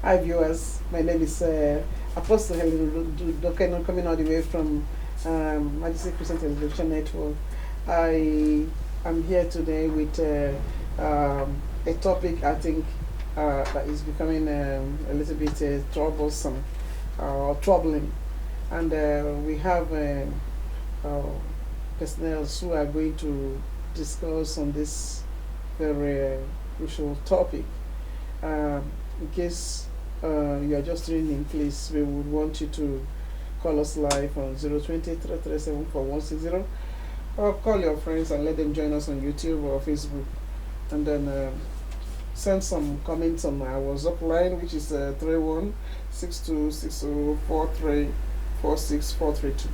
Hi viewers, my name is Apostle Helen Dokeno, coming all the way from Majesty Christian Television Network. I am here today with a topic I think that is becoming a little bit troublesome or troubling, and we have personnel who are going to discuss on this very crucial topic. In case you are just tuning in, please, we would want you to call us live on 020-337-4160, or call your friends and let them join us on YouTube or Facebook, and then send some comments on our WhatsApp line, which is 316260434643.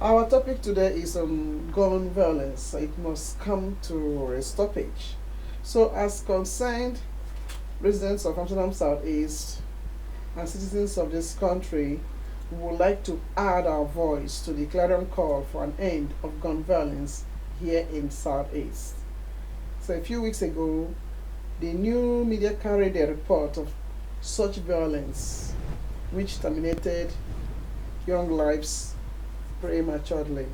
Our topic today is on gun violence. It must come to a stoppage. So, as concerned residents of Amsterdam Southeast and citizens of this country, we would like to add our voice to the clarion call for an end of gun violence here in Southeast. So a few weeks ago, the new media carried a report of such violence which terminated young lives prematurely.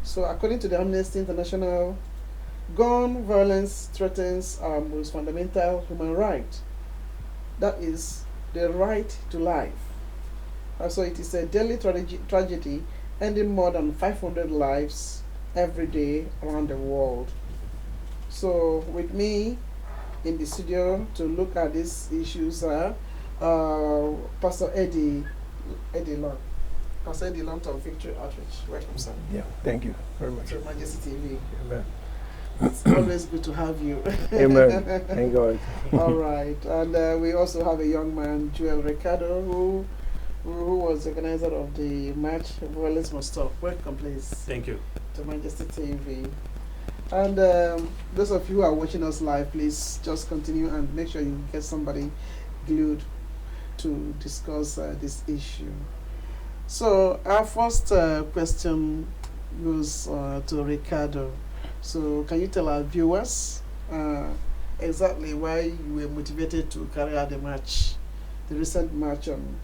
So according to the Amnesty International, gun violence threatens our most fundamental human right. That is the right to life. So it is a daily tragedy, ending more than 500 lives every day around the world. So with me in the studio to look at these issues are Pastor Eddy Lont. Pastor Eddy Lont of Victory Outreach. Welcome, sir. Yeah, thank you very much. To Majesty TV. Amen. It's always good to have you. Amen. Thank God. All right, and we also have a young man, Ricardo, who was the organizer of the March Violence Must Stop. Welcome, please. Thank you. To Majesty TV. And those of you who are watching us live, please just continue and make sure you get somebody glued to discuss this issue. So our first question goes to Ricardo. So can you tell our viewers exactly why you were motivated to carry out the march, the recent march on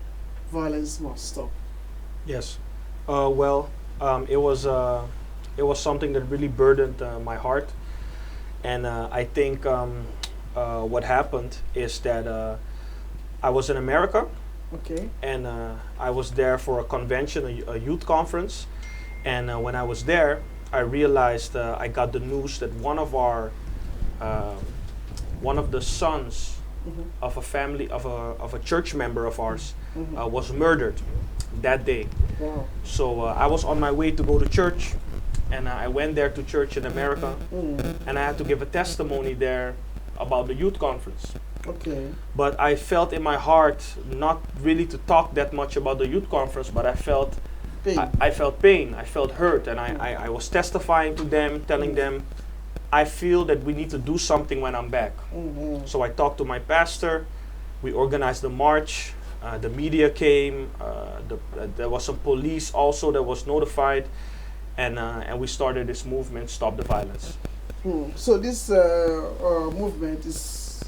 Violence Must Stop? Yes. It was something that really burdened my heart, and I think what happened is that I was in America. Okay. And I was there for a convention, a youth conference, and when I was there, I realized I got the news that one of the sons of a family of a church member of ours was murdered that day. Wow. So I was on my way to go to church, and I went there to church in America, and I had to give a testimony there about the youth conference. Okay. But I felt in my heart not really to talk that much about the youth conference, but I felt Pain. I felt pain, I felt hurt, and I was testifying to them, telling them, I feel that we need to do something when I'm back. So I talked to my pastor, we organized the march, the media came, there was some police also that was notified, and we started this movement, Stop the Violence. So this movement is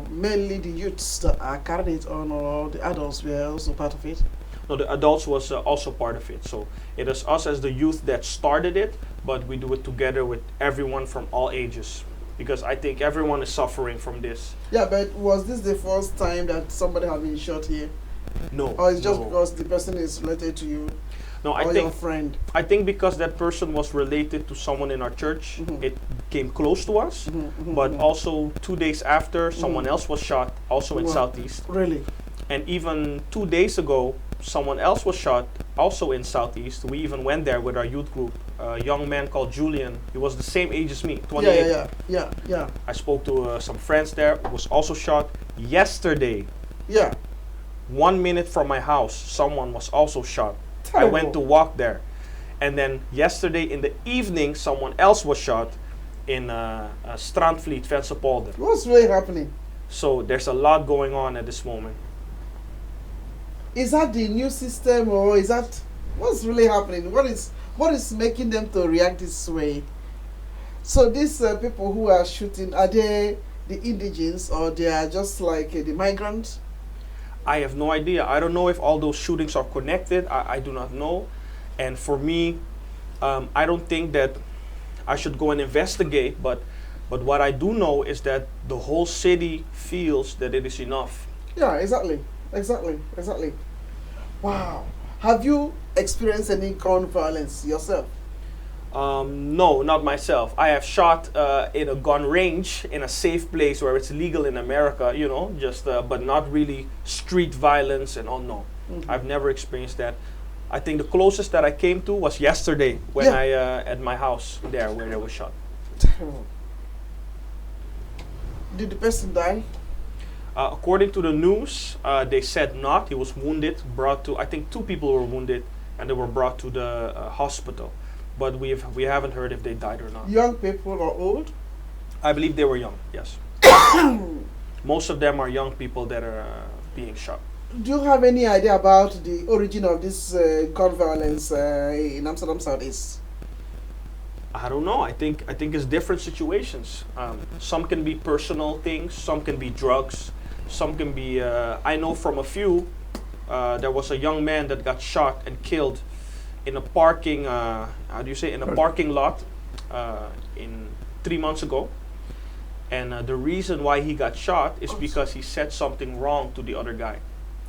mainly the youths that are carrying it on, or the adults were also part of it? No, the adults was also part of it. So it is us as the youth that started it, but we do it together with everyone from all ages, because I think everyone is suffering from this. Yeah, but was this the first time that somebody had been shot here? No. Or it's just no. because the person is related to you? No, or your friend? I think because that person was related to someone in our church, it came close to us. But also 2 days after, someone else was shot, also in Southeast. Really? And even 2 days ago, someone else was shot, also in Southeast. We even went there with our youth group. A young man called Julian. He was the same age as me, 28. Yeah. I spoke to some friends there. Was also shot yesterday. Yeah. 1 minute from my house, someone was also shot. Terrible. I went to walk there, and then yesterday in the evening, someone else was shot in Strandvliet, Vensterpolder. What's really happening? So there's a lot going on at this moment. Is that the new system, or is that what's really happening? What is making them to react this way? So these people who are shooting, are they the indigens, or they are just like the migrants? I have no idea. I don't know if all those shootings are connected. I do not know. And for me, I don't think that I should go and investigate, but what I do know is that the whole city feels that it is enough. Yeah, exactly. Wow. Have you experienced any gun violence yourself? No, not myself. I have shot in a gun range in a safe place where it's legal in America, you know, just but not really street violence and all. No, I've never experienced that. I think the closest that I came to was yesterday when I at my house there where they were shot. Did the person die? According to the news, they said not. He was wounded, brought to. I think 2 people were wounded, and they were brought to the hospital. But we haven't heard if they died or not. Young people or old? I believe they were young. Yes. Most of them are young people that are being shot. Do you have any idea about the origin of this gun violence in Amsterdam Southeast? I don't know. I think it's different situations. Some can be personal things. Some can be drugs. Some can be. I know from a few. There was a young man that got shot and killed in a parking. In a parking lot in 3 months ago. And the reason why he got shot is because he said something wrong to the other guy,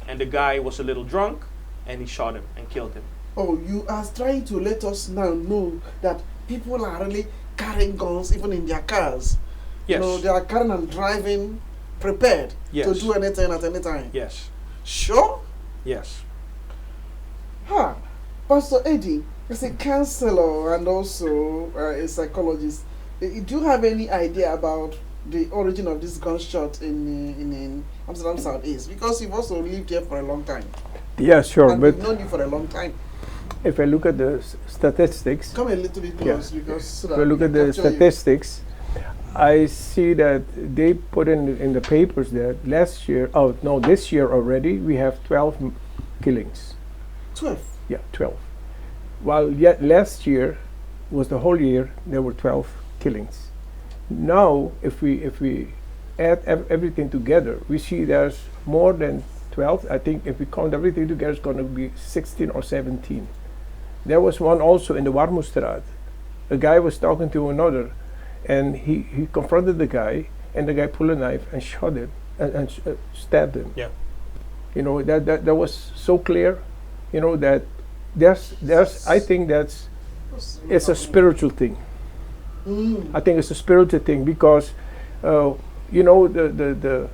and the guy was a little drunk, and he shot him and killed him. Oh, you are trying to let us now know that people are really carrying guns even in their cars. Yes. You know, they are carrying and driving prepared to do anything at any time. Yes. Sure? Yes. Huh. Pastor Eddy, as a counselor and also a psychologist, do you have any idea about the origin of this gunshot in Amsterdam Southeast? Because you've also lived here for a long time. Yeah, sure. And but we've known you for a long time. if I look at the statistics, Come a little bit close because so if that I look we at can the capture you. statistics, I see that they put in the papers that this year already we have 12 killings. 12. Yeah, 12. While yet last year was the whole year, there were 12 killings. Now, if we add everything together, we see there's more than 12. I think if we count everything together, it's going to be 16 or 17. There was one also in the Warmoestraat. A guy was talking to another, and he confronted the guy, and the guy pulled a knife and shot him and stabbed him. Yeah. You know, that was so clear. You know that there's I think it's a spiritual thing. I think it's a spiritual thing because you know the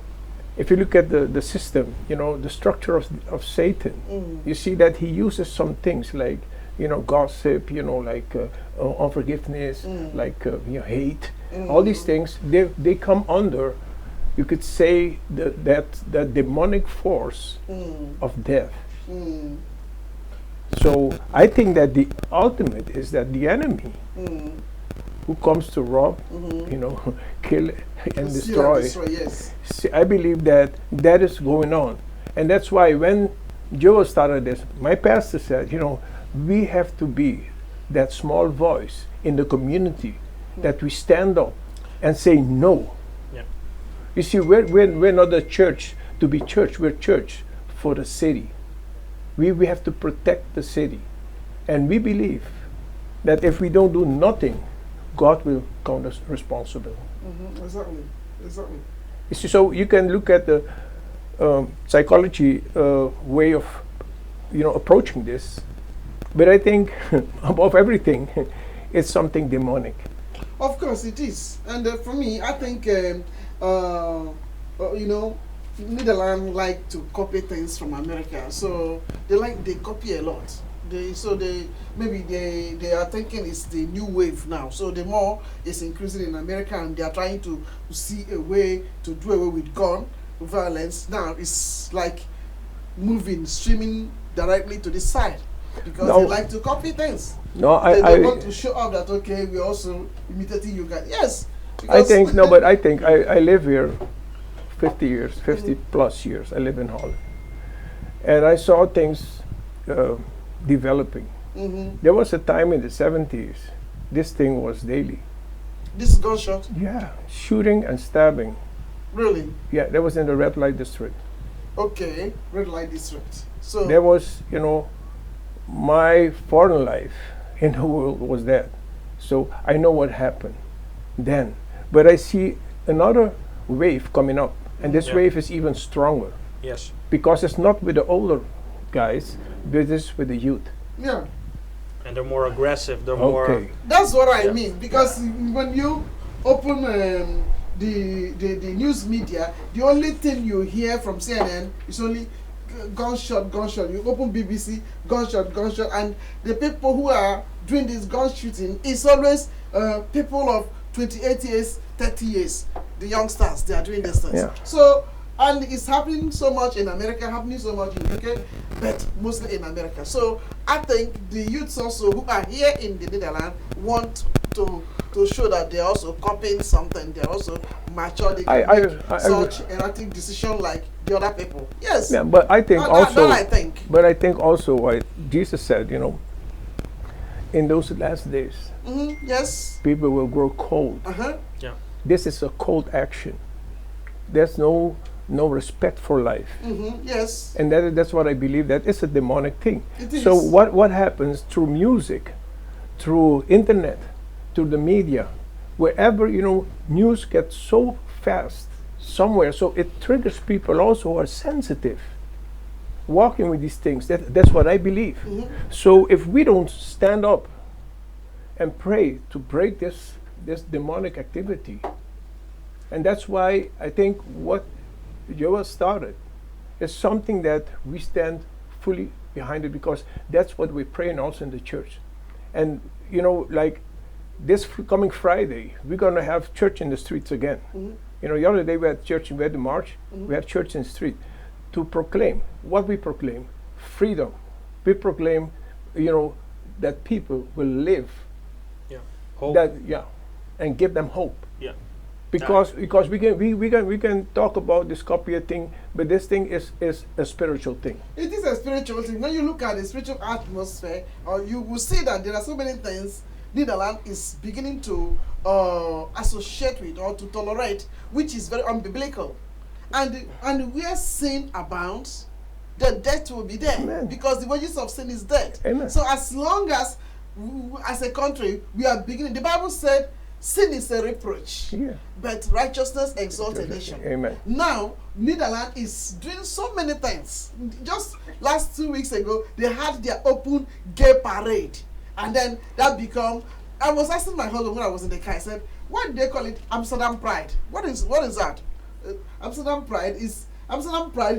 if you look at the system, you know, the structure of Satan, you see that he uses some things like, you know, gossip, you know, like unforgiveness, like you know, hate, all these things. They come under, you could say, that demonic force of death. So I think that the ultimate is that the enemy who comes to rob, you know, kill and destroy. Yes. See, I believe that is going on. And that's why when Joel started this, my pastor said, you know, we have to be that small voice in the community that we stand up and say no. Yeah. You see, we're not a church to be church, we're church for the city. We have to protect the city. And we believe that if we don't do nothing, God will count us responsible. Exactly. You see, so you can look at the psychology way of, you know, approaching this. But I think above everything, it's something demonic. Of course it is. And for me, I think, you know, Netherlands like to copy things from America. So they copy a lot. They are thinking it's the new wave now. So the more it's increasing in America, and they are trying to see a way to do away with gun violence. Now it's like streaming directly to this side because they like to copy things. No, they want to show up that okay, we're also imitating you guys. Yes, I think no, but I think I live here 50 years, 50 plus years. I live in Holland, and I saw things developing. There was a time in the 70s, this thing was daily. This gunshot? Yeah, shooting and stabbing. Really? Yeah, that was in the red light district. Okay, red light district. So There was, my foreign life in the world was that. So I know what happened then. But I see another wave coming up. And this Yeah. wave is even stronger. Yes. Because it's not with the older guys, but it's with the youth. yeah, And they're more aggressive. They're Okay. more. that's what I Yeah. mean. Because when you open the news media, the only thing you hear from CNN is only gunshot, gunshot. You open BBC, gunshot, gunshot, and the people who are doing this gun shooting is always people of 28 years, 30 years. The youngsters, they are doing this things. Yeah. So, and it's happening so much in America, happening so much in UK, but mostly in America. So I think the youths also who are here in the Netherlands want to show that they're also copying something. They're also mature. They can make such erratic decision like the other people. Yes. Yeah, but I think That I think. But I think also what Jesus said, in those last days, Yes. people will grow cold. Uh-huh. Yeah. This is a cold action. There's no respect for life. Yes. And that's what I believe, that is a demonic thing. It is. So what happens through music, through internet, through the media, wherever, news gets so fast somewhere, so it triggers people also who are sensitive, walking with these things. That's what I believe. So if we don't stand up and pray to break this demonic activity, and that's why I think what Joel started is something that we stand fully behind it, because that's what we're praying also in the church. And like this coming Friday, we're gonna have church in the streets again. The other day we had church, we had the march, we had church in the street to proclaim what we proclaim: freedom. We proclaim, that people will live. Yeah. Hope. That and give them hope. Yeah. Because we can talk about this copy thing, but this thing is a spiritual thing. It is a spiritual thing. When you look at the spiritual atmosphere, you will see that there are so many things Netherlands is beginning to associate with or to tolerate, which is very unbiblical. And where sin abounds, the death will be there. Amen. Because the wages of sin is death. Amen. So as long as as a country we are beginning, the Bible said sin is a reproach, but righteousness exalts a nation. Amen. Now, Netherlands is doing so many things. Just last 2 weeks ago, they had their open gay parade. And then that become, I was asking my husband when I was in the car, I said, why do they call it Amsterdam Pride? What is that? Amsterdam Pride,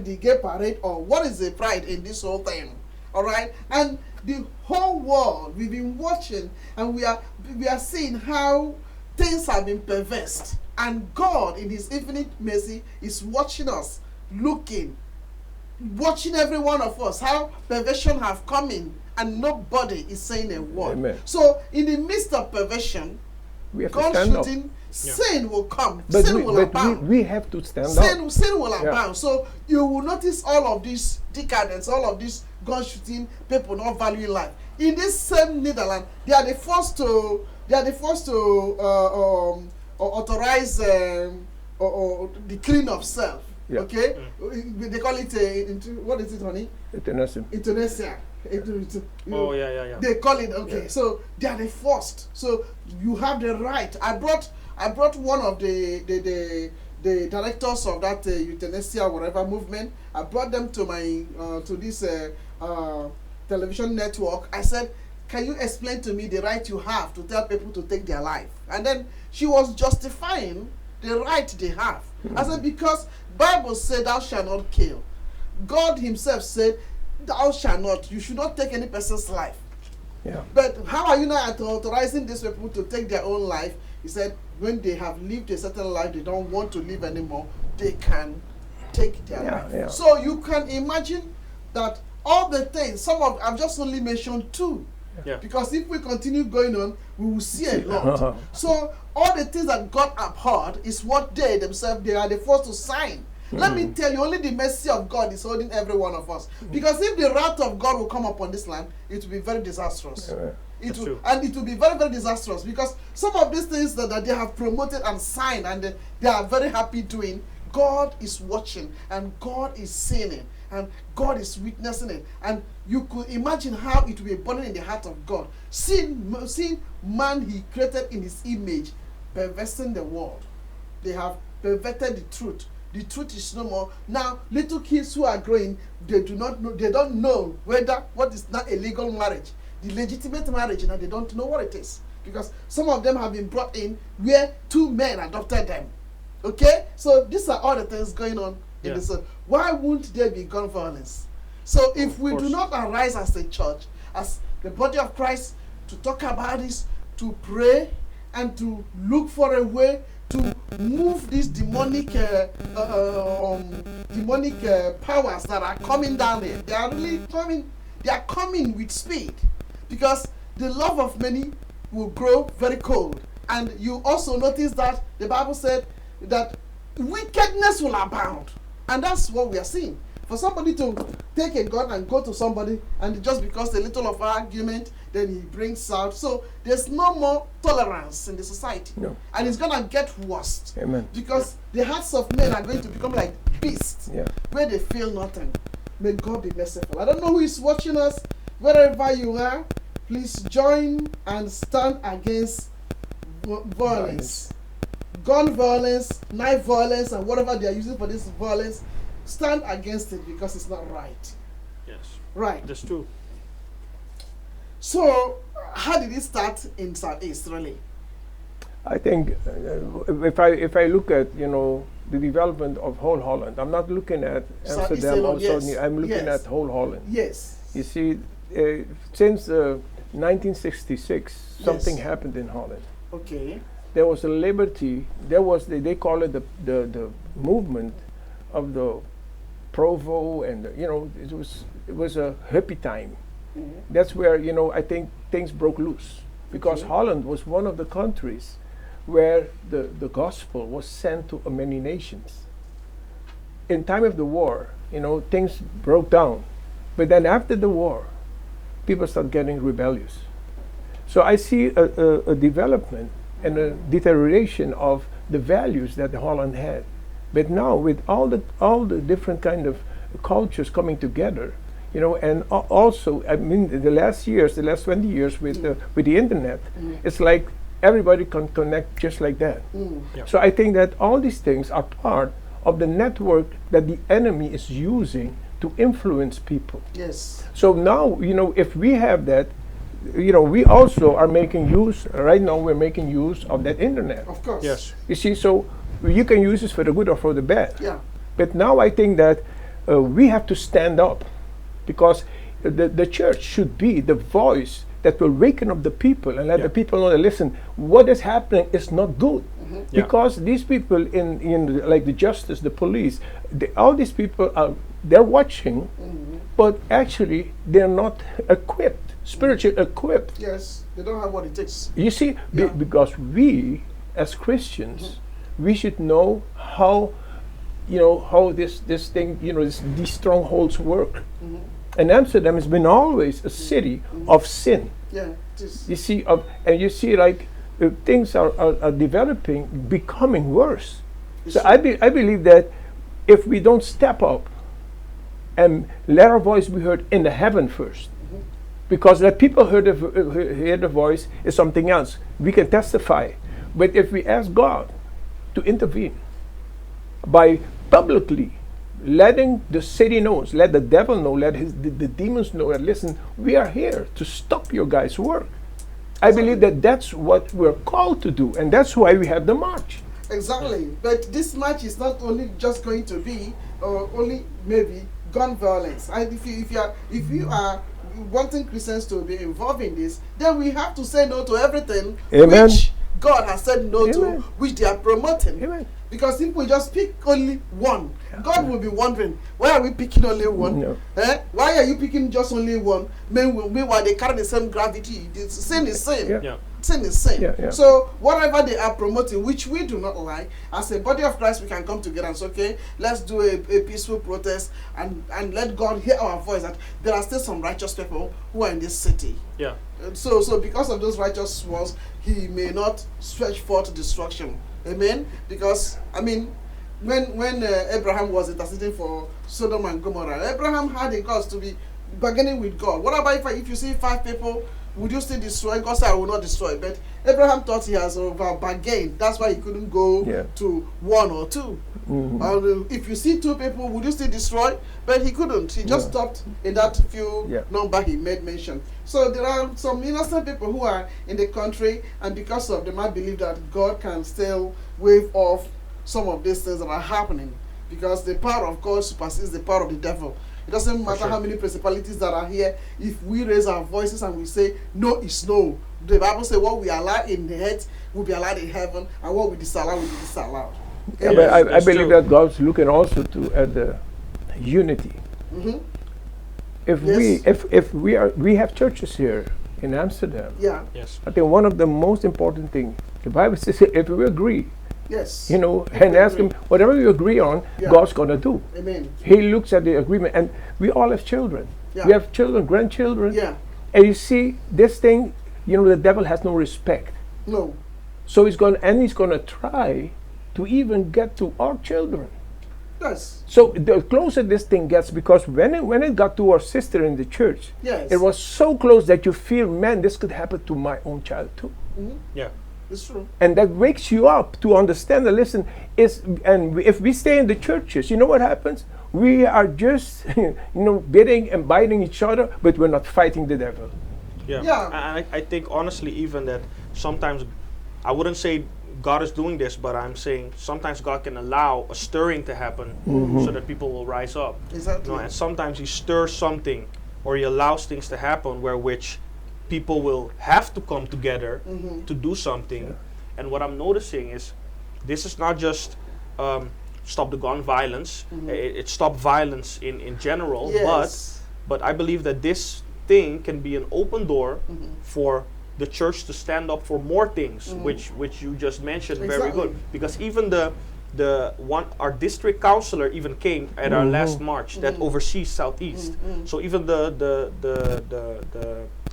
the gay parade, or what is the pride in this whole thing? All right? And the whole world, we've been watching, and we are seeing how things have been perverse. And God, in His infinite mercy, is watching us, watching every one of us, how perversion have come in, and nobody is saying a word. Amen. So, in the midst of perversion, We have to gun stand up. shooting, sin will come. But Sin will abound. we have to stand up. Sin will abound. So you will notice all of this decadence, all of this gun shooting, people not valuing life. In this same Netherlands, they are the first to authorize the killing of self. Yeah. Okay, they call it what is it, honey? Euthanasia. Oh yeah. They call it So they are the first. So you have the right. I brought one of the directors of that euthanasia whatever movement. I brought them to my to this television network. I said, can you explain to me the right you have to tell people to take their life? And then she was justifying the right they have. I said, because Bible said thou shalt not kill. God Himself said, thou shalt not. You should not take any person's life. Yeah. But how are you not authorizing these people to take their own life? He said, when they have lived a certain life, they don't want to live anymore, they can take their life. Yeah. So you can imagine that all the things, I've just only mentioned two. Yeah. Because if we continue going on, we will see a lot. So all the things that God abhorred is what they themselves, they are the first to sign. Let me tell you, only the mercy of God is holding every one of us. Because if the wrath of God will come upon this land, it will be very disastrous. It will be very, very disastrous, because some of these things that they have promoted and signed and they are very happy doing, God is watching and God is seeing it and God is witnessing it. And you could imagine how it will be burning in the heart of God. Seeing man he created in his image perversing the world. They have perverted the truth. The truth is no more. Now, little kids who are growing, they don't know whether what is not a legal marriage, the legitimate marriage, and they don't know what it is. Because some of them have been brought in where two men adopted them. Okay? So these are all the things going on in this. Why won't there be gun violence? So if we do not arise as a church, as the body of Christ, to talk about this, to pray, and to look for a way to move these demonic powers that are coming down here. They are really coming. They are coming with speed, because the love of many will grow very cold. And you also notice that the Bible said that wickedness will abound, and that's what we are seeing. For somebody to take a gun and go to somebody, and just because a little of argument, then he brings out. So there's no more tolerance in the society. No. And it's going to get worse. Amen. Because the hearts of men are going to become like beasts, where they feel nothing. May God be merciful. I don't know who is watching us. Wherever you are, please join and stand against violence. Gun violence, knife violence, and whatever they are using for this violence. Stand against it, because it's not right. Yes. Right. That's true. So, how did it start in Southeast, really? I think if I look at the development of whole Holland, I'm not looking at Amsterdam or Sydney. I'm looking at whole Holland. Yes. You see, since 1966, something happened in Holland. Okay. There was a liberty. There was they call it the movement of the Provo, and it was a hippie time. Mm-hmm. That's where I think things broke loose, because Holland was one of the countries where the gospel was sent to many nations. In time of the war, things broke down, but then after the war, people started getting rebellious. So I see a development and a deterioration of the values that Holland had. But now, with all the different kind of cultures coming together, and also, I mean, the last 20 years with the internet, it's like everybody can connect just like that. So I think that all these things are part of the network that the enemy is using to influence people. Yes. So now, if we have that, we also are making use. Right now, we're making use of that internet. Of course. Yes. You see, so you can use this for the good or for the bad. Yeah. But now I think that we have to stand up, because the church should be the voice that will waken up the people and let the people know that, listen, what is happening is not good. Because these people in like the justice, the police, all these people they're watching, but actually they're not equipped, spiritually equipped. Yes, they don't have what it takes. You see, because we as Christians, we should know how this thing, these strongholds work. And Amsterdam has been always a city of sin. Yeah, it is. You see, and you see, like things are developing, becoming worse. So I believe that if we don't step up and let our voice be heard in the heaven first, because let people hear the voice is something else. We can testify, but if we ask God to intervene by publicly letting the city know, let the devil know, let the demons know that, listen, we are here to stop your guys' work. I believe that that's what we're called to do, and that's why we have the march. Exactly. But this march is not only just going to be, or only maybe, gun violence. And if you are wanting Christians to be involved in this, then we have to say no to everything which God has said no to, which they are promoting. Amen. Because if we just pick only one, God will be wondering, why are we picking only one? No. Why are you picking just only one? Meanwhile, they carry the same gravity. The sin is sin. Sin is sin. So whatever they are promoting, which we do not like, as a body of Christ, we can come together and say, okay, let's do a peaceful protest and let God hear our voice, that there are still some righteous people who are in this city. Yeah. So because of those righteous ones, he may not stretch forth destruction. Amen. Because, I mean, when Abraham was interceding for Sodom and Gomorrah, Abraham had a cause to be bargaining with God. What about if you see 5 people, would you still destroy? God said, I will not destroy. But Abraham thought he has over bargained. That's why he couldn't go to 1 or 2. If you see 2 people, would you still destroy? But he couldn't. He just stopped in that few number he made mention. So there are some innocent people who are in the country, and because of them, I believe that God can still wave off some of these things that are happening, because the power of God supersedes the power of the devil. It doesn't matter how many principalities that are here. If we raise our voices and we say no is no, the Bible says what we allow in the earth will be allowed in heaven, and what we disallow will be disallowed. Yeah, but I believe that God's looking also at the unity. If we have churches here in Amsterdam. I think one of the most important things, the Bible says, if we agree. And ask him whatever you agree on, God's gonna do. Amen. He looks at the agreement, and we all have children. We have children, grandchildren. And you see, this thing, the devil has no respect. No. So he's gonna try to even get to our children. Yes. So the closer this thing gets, because when it got to our sister in the church, it was so close that you feel, man, this could happen to my own child too. It's true. And that wakes you up to understand and listen. If we stay in the churches, you know what happens? We are just, bidding and biting each other, but we're not fighting the devil. And I think honestly, even that sometimes, I wouldn't say God is doing this, but I'm saying sometimes God can allow a stirring to happen so that people will rise up. Exactly. And sometimes He stirs something, or He allows things to happen which people will have to come together to do something. And what I'm noticing is, this is not just stop the gun violence. It stopped violence in general, but I believe that this thing can be an open door for the church to stand up for more things, which you just mentioned very good. Because even our district councillor even came at our last march that oversees Southeast. So even the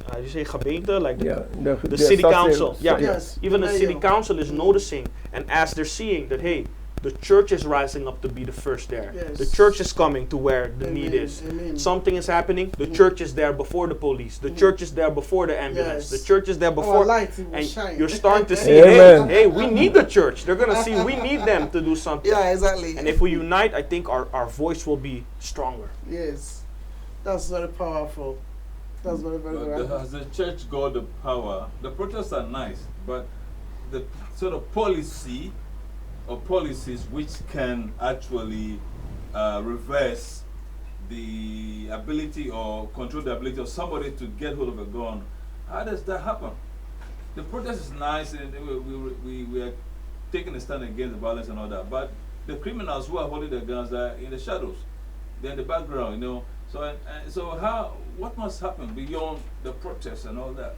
how do you say gemeente, like the city council, even the city council is noticing, and as they're seeing that, hey, the church is rising up to be the first there. The church is coming to where the need is. Something is happening. The church is there before the police. The church is there before the ambulance. The church is there before. And you're starting to see, hey, we need the church. They're going to see we need them to do something. Exactly. And if we unite, I think our voice will be stronger. Yes. That's very powerful. That's very, very powerful. Has the church got the power? The protests are nice, but the sort of policy or policies which can actually reverse the ability or control the ability of somebody to get hold of a gun, how does that happen? The protest is nice, and we are taking a stand against the violence and all that, but the criminals who are holding the guns are in the shadows. They're in the background, So what must happen beyond the protests and all that?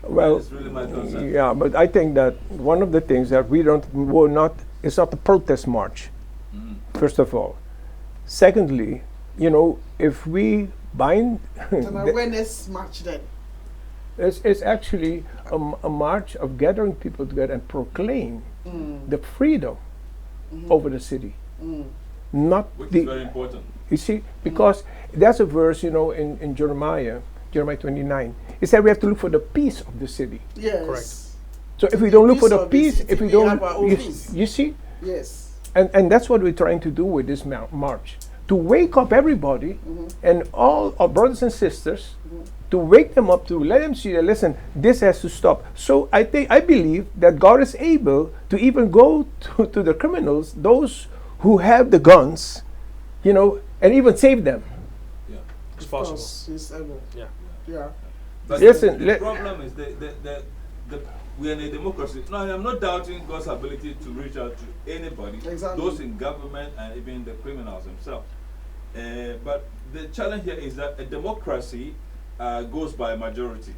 Well, that's really my concern. Yeah, but I think that one of the things that it's not the protest march, first of all. Secondly, if we bind... It's an awareness march then. It's actually a march of gathering people together and proclaim the freedom over the city. Which is very important. You see, because there's a verse, in Jeremiah 29. It said we have to look for the peace of the city. Yes. Correct. So if we don't look for the peace, if we don't, peace. You see? Yes. And that's what we're trying to do with this march. To wake up everybody and all our brothers and sisters, to wake them up, to let them see that, listen, this has to stop. So I believe that God is able to even go to the criminals, those who have the guns, and even save them. Yeah. It's possible. He's able. Yeah. But listen, the problem is we are in a democracy. No, I'm not doubting God's ability to reach out to anybody, those in government and even the criminals themselves. But the challenge here is that a democracy goes by majority.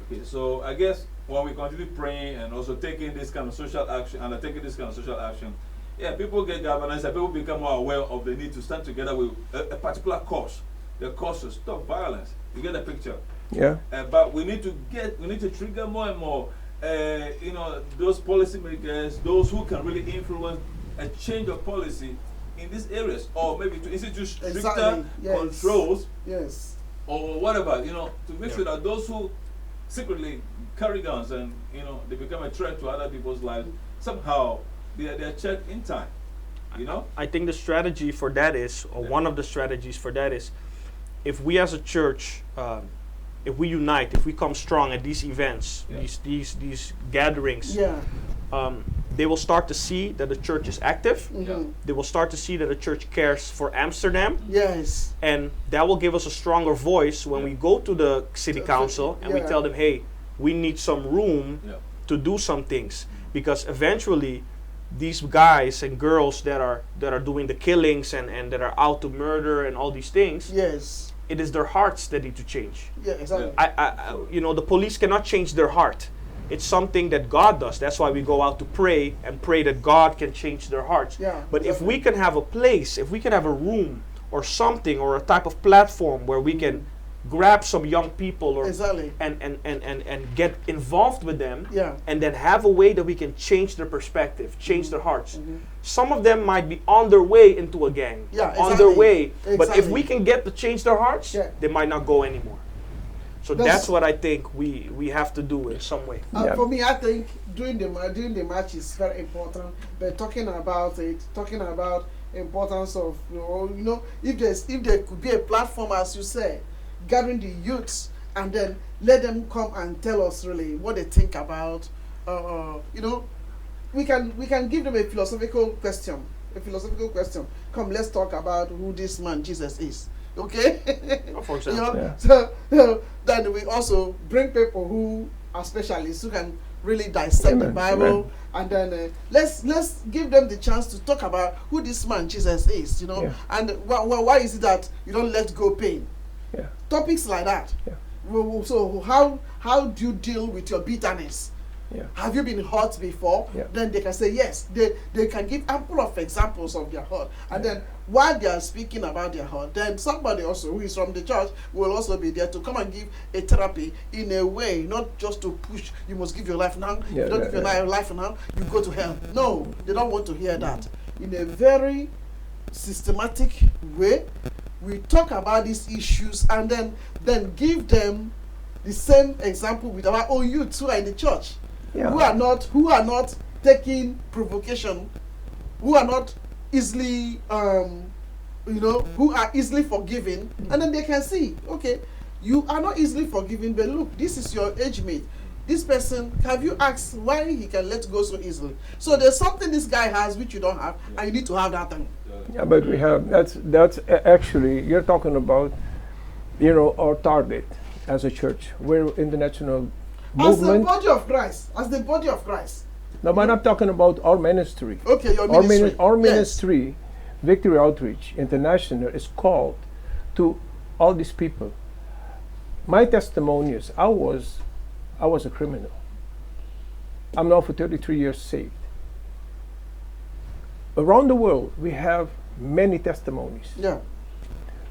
Okay, so I guess when we continue praying and also taking this kind of social action, people get galvanized and people become more aware of the need to stand together with a particular cause. The cause to stop violence. You get the picture? Yeah. But we need to trigger more and more, those policymakers, those who can really influence a change of policy in these areas, or maybe to institute stricter Exactly, yes. controls Yes. or whatever, to make sure that those who secretly carry guns and they become a threat to other people's lives, somehow they're checked in time. I think the strategy for that is, or one of the strategies for that is, if we as a church, if we unite, if we come strong at these events, these gatherings, they will start to see that the church is active. They will start to see that the church cares for Amsterdam. Yes. And that will give us a stronger voice when we go to the city council and we tell them, hey, we need some room to do some things. Because eventually, these guys and girls that are doing the killings and that are out to murder and all these things, yes, it is their hearts that need to change. Yeah, exactly. The police cannot change their heart. It's something that God does. That's why we go out to pray and pray that God can change their hearts. Yeah, but if we can have a place, if we can have a room or something or a type of platform where we can grab some young people or and get involved with them, and then have a way that we can change their perspective, change their hearts. Some of them might be on their way into a gang, on their way, but if we can get to change their hearts, they might not go anymore. So that's what I think we have to do in some way. For me, I think doing the match is very important. But talking about importance of if there could be a platform, as you say, gathering the youths and then let them come and tell us really what they think about. We can give them a philosophical question. Come, let's talk about who this man Jesus is. Okay. For example. So then we also bring people who are specialists who can really dissect the Bible, and then let's give them the chance to talk about who this man Jesus is. And why is it that you don't let go pain? Topics like that. So how do you deal with your bitterness? Have you been hurt before? Then they can say yes. They can give ample of examples of their hurt. And then while they are speaking about their hurt, then somebody also who is from the church will also be there to come and give a therapy in a way, not just to push, you must give your life now. If you don't give your life now, you go to hell. No, they don't want to hear that. In a very systematic way, we talk about these issues and then give them the same example with our own youths who are in the church. Who are not taking provocation, who are not easily who are easily forgiven, and then they can see, okay, you are not easily forgiven, but look, this is your age mate. This person, have you asked why he can let go so easily? So there's something this guy has which you don't have, and you need to have that thing. Yeah, but we have that's actually, you're talking about our target as a church. We're international movement. As the body of Christ. No, but I'm talking about our ministry. Okay, your ministry. Our ministry, Victory Outreach International, is called to all these people. My testimony is I was a criminal. I'm now for 33 years saved. Around the world, we have many testimonies.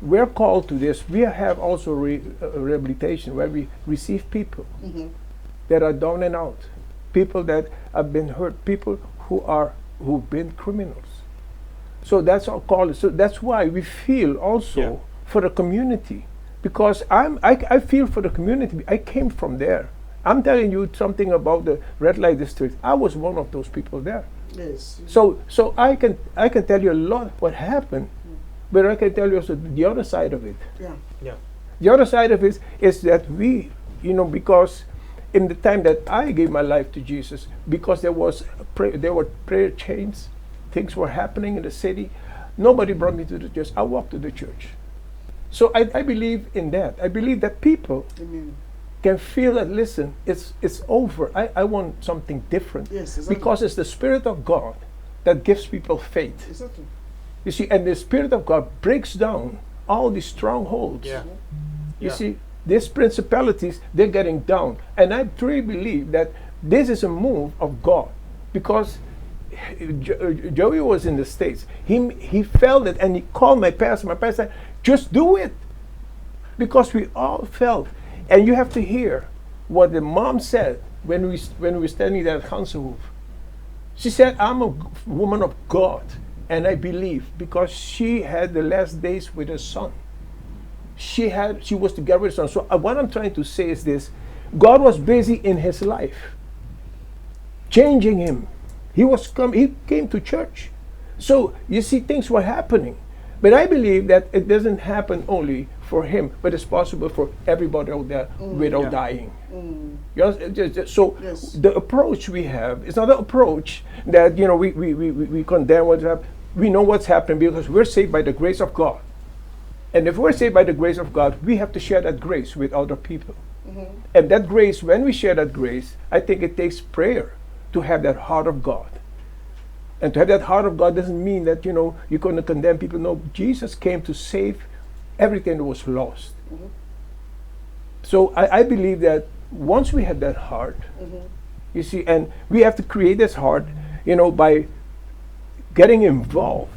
We're called to this. We have also rehabilitation where we receive people that are down and out, people that have been hurt, people who've been criminals. So that's our call. So that's why we feel also for the community, because I feel for the community. I came from there. I'm telling you something about the red light district. I was one of those people there. Yes. So I can tell you a lot what happened, but I can tell you also the other side of it. The other side of it is that we, because in the time that I gave my life to Jesus, because there were prayer chains, things were happening in the city, nobody brought me to the church. I walked to the church. So I believe in that. I believe that people can feel that, listen, it's over. I want something different. Yes, exactly. Because it's the Spirit of God that gives people faith. Exactly. You see, and the Spirit of God breaks down all these strongholds. You see, these principalities, they're getting down. And I truly believe that this is a move of God. Because Joey was in the States. He felt it and he called my pastor. My pastor said, just do it. Because we all felt. And you have to hear what the mom said when we were standing there at Hansenhof. She said, I'm a woman of God, and I believe, because she had the last days with her son. She was together with her son. So what I'm trying to say is this: God was busy in his life, changing him. He came to church. So you see, things were happening. But I believe that it doesn't happen only for him, but it's possible for everybody out there without dying. So Yes. the approach we have is not an approach that we condemn what's happened. We know what's happening because we're saved by the grace of God. And if we're saved by the grace of God, we have to share that grace with other people. And that grace, when we share that grace, I think it takes prayer to have that heart of God. And to have that heart of God doesn't mean that, you're going to condemn people. No, Jesus came to save everything that was lost. So I believe that once we have that heart, you see, and we have to create this heart, by getting involved.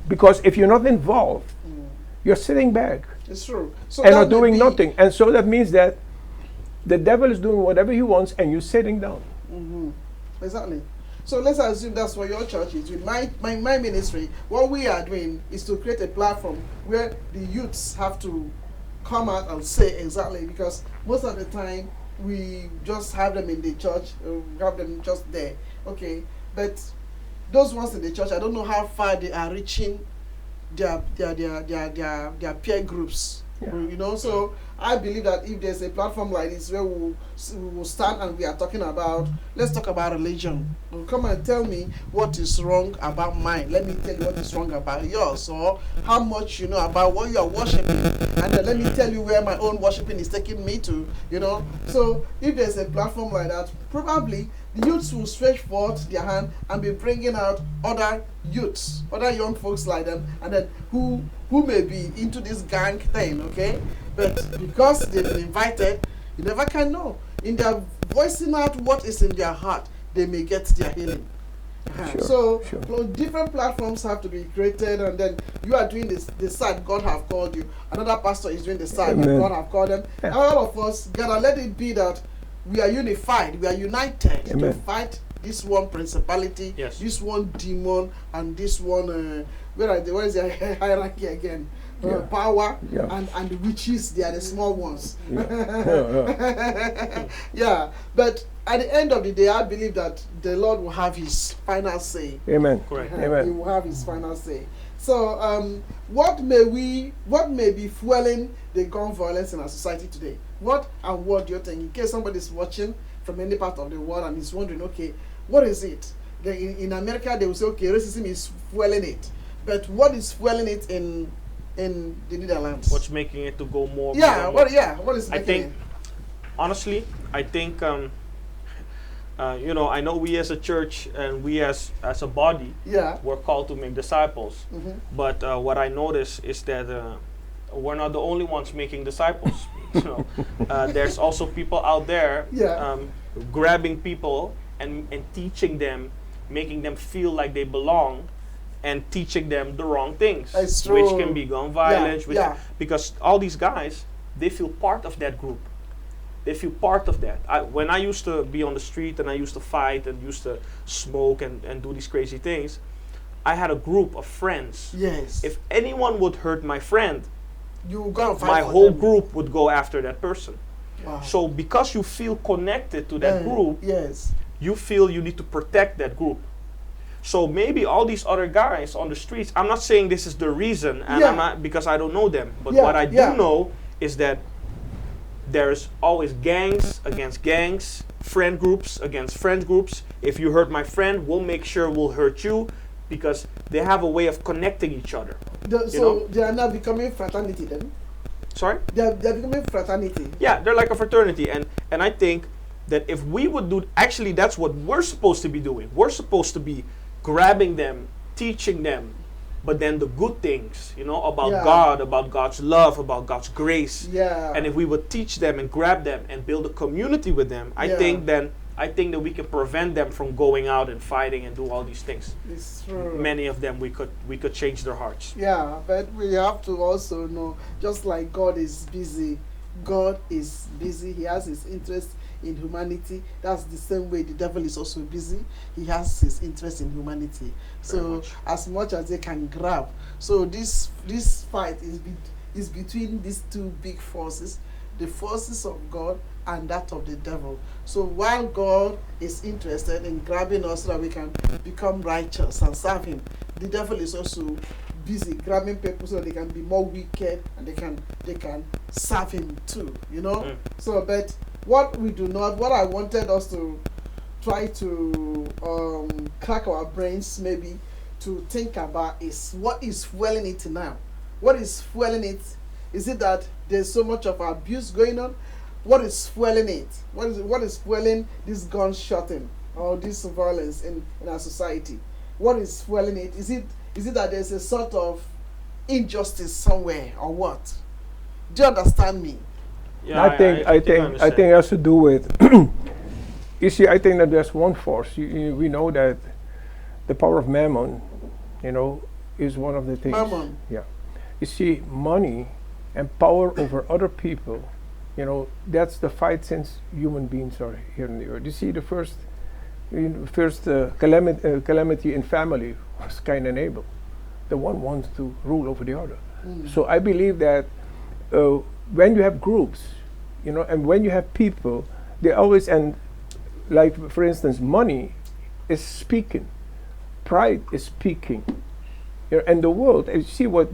Because if you're not involved, you're sitting back. It's true. So And that not may doing be- nothing. And so that means that the devil is doing whatever he wants and you're sitting down. Exactly. So let's assume that's what your church is. With my ministry, what we are doing is to create a platform where the youths have to come out and say exactly, because most of the time we just have them in the church, have them just there. Okay, but those ones in the church, I don't know how far they are reaching their peer groups. Yeah. So I believe that if there's a platform like this where we will stand and we are talking about, let's talk about religion. Come and tell me what is wrong about mine. Let me tell you what is wrong about yours, or how much you know about what you are worshiping, and then let me tell you where my own worshiping is taking me to. So if there's a platform like that, probably the youths will stretch forth their hand and be bringing out other youths, other young folks like them, and then who may be into this gang thing, okay? But because they've been invited, you never can know. In their voicing out what is in their heart, they may get their healing. So different platforms have to be created, and then you are doing the side God have called you. Another pastor is doing the side that God have called them. Yeah. All of us gotta let it be that we are unified, we are united to fight this one principality, Yes. this one demon, and this one where is the hierarchy again? Power and the witches, they are the small ones. Yeah, but at the end of the day, I believe that the Lord will have his final say. Amen. Correct. Amen. He will have his final say. So, what may be fueling the gun violence in our society today? What do you think? In case somebody's watching from any part of the world and is wondering, okay, what is it? In America, they will say, okay, racism is fueling it. But what is fueling it in the Netherlands? What's making it to go more? Yeah, more? what is making it? Honestly, I think I know we as a church and we as a body, we're called to make disciples. But what I notice is that we're not the only ones making disciples. There's also people out there grabbing people and teaching them, making them feel like they belong, and teaching them the wrong things, which can be gun violence. Because all these guys, they feel part of that group. They feel part of that. When I used to be on the street and I used to fight and used to smoke and do these crazy things, I had a group of friends. Yes. If anyone would hurt my friend, you go fight my for whole them. group would go after that person. Wow. So because you feel connected to that group, you feel you need to protect that group. So maybe all these other guys on the streets, I'm not saying this is the reason, and I'm not, because I don't know them, but what I do know is that there's always gangs against gangs, friend groups against friend groups. If you hurt my friend, we'll make sure we'll hurt you, because they have a way of connecting each other. So they are now becoming fraternity then? Sorry? They're becoming fraternity. Yeah, they're like a fraternity. And I think that if we would do, actually that's what we're supposed to be doing. We're supposed to be grabbing them, teaching them, but then the good things, about God, about God's love, about God's grace. Yeah. And if we would teach them and grab them and build a community with them, I think that we can prevent them from going out and fighting and do all these things. It's true. Many of them we could change their hearts. Yeah, but we have to also know, just like God is busy, He has his interest in humanity, that's the same way the devil is also busy. He has his interest in humanity. So as much as they can grab. So this fight is between these two big forces, the forces of God and that of the devil. So while God is interested in grabbing us so that we can become righteous and serve him, the devil is also busy grabbing people so they can be more wicked and they can serve him too, you know. So but what I wanted us to try to crack our brains maybe to think about is what is fueling it now. What is fueling it? Is it that there's so much of abuse going on? What is fueling it? What is fueling this gunshotting or this violence in our society? What is fueling it? Is it that there's a sort of injustice somewhere or what? Do you understand me? Yeah, I think it has to do with. You see, I think that there's one force. We know that the power of mammon, is one of the things. Mammon. Yeah. You see, money and power over other people, that's the fight since human beings are here on the earth. You see, the first calamity in family was Cain and Abel. The one wants to rule over the other. So I believe that when you have groups, and when you have people, they always end, like for instance, money is speaking, pride is speaking, and the world. If you see what